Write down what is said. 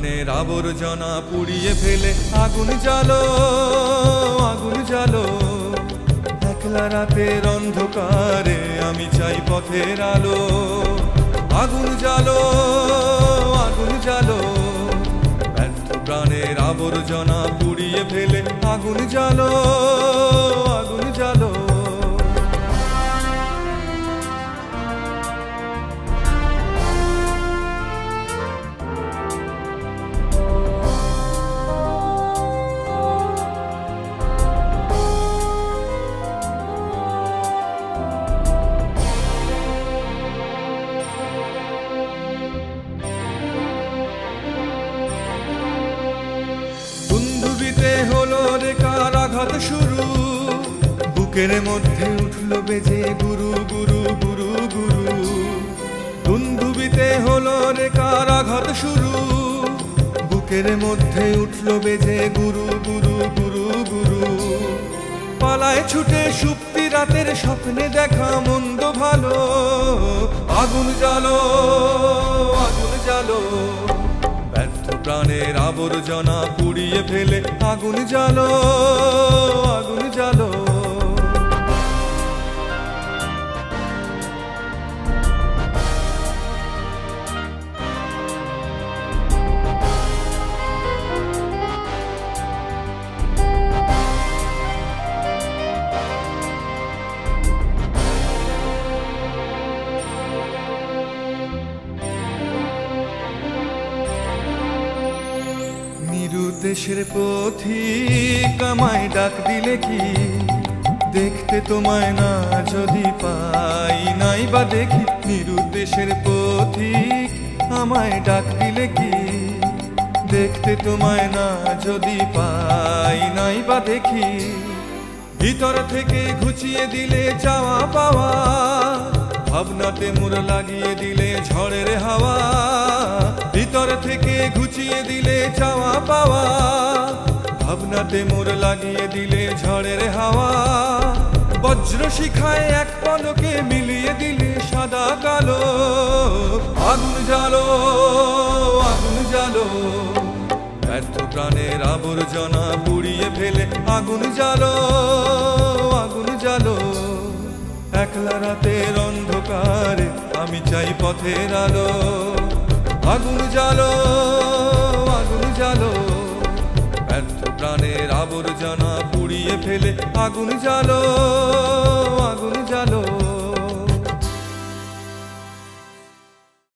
প্রাণের আবর্জনা পুড়িয়ে ফেলে আগুন জ্বালো, আগুন জ্বালো। একলা রাতের অন্ধকারে আমি চাই পথের আলো। আগুন জ্বালো, আগুন জ্বালো। ব্যর্থ প্রাণের আবর্জনা পুড়িয়ে ফেলে আগুন জ্বালো, আগুন জ্বালো। হলো রে কারাঘাত শুরু, বুকের মধ্যে উঠলো বেজে গুরু গুরু গুরু গুরু। দুন্দুবিতে হলো রে কারাঘাত শুরু, বুকের মধ্যে উঠলো বেজে গুরু গুরু গুরু গুরু। পালায় ছুটে সুপ্তি রাতের স্বপ্নে দেখা মন্দ ভালো। আগুন জ্বালো, আগুন জ্বালো। ব্যর্থ প্রাণের আবর্জনা পুড়িয়ে ফেলে আগুন জ্বালো, আগুন জ্বালো। দেশের পথিক আমায় ডাক দিলে কি, দেখতে তোমায় না যদি পাই নাই বা দেখি। নিরুদ্দেশের পথিক আমায় ডাক দিলে কি, দেখতে তোমায় না যদি পাই নাই বা দেখি। ভিতর থেকে ঘুচিয়ে দিলে চাওয়া পাওয়া, ভাবনাতে মোর লাগিয়ে দিলে ঝড়ের হাওয়া। ভিতর থেকে ঘুচিয়ে দিলে চাওয়া পাওয়া, ভাবনাতে মোর লাগিয়ে দিলে ঝড়ের হাওয়া। বজ্র শিখায় এক পলকে মিলিয়ে দিলে সাদা কালো। আগুন জ্বালো, আগুন জ্বালো। ব্যর্থ প্রাণের আবর্জনা পুড়িয়ে ফেলে আগুন জ্বালো, আগুন জ্বালো। একলা রাতের অন্ধকারে আমি চাই পথের আলো। আগুন জ্বালো, আগুন জ্বালো। ব্যর্থ প্রাণের আবর্জনা পুড়িয়ে ফেলে আগুন জ্বালো।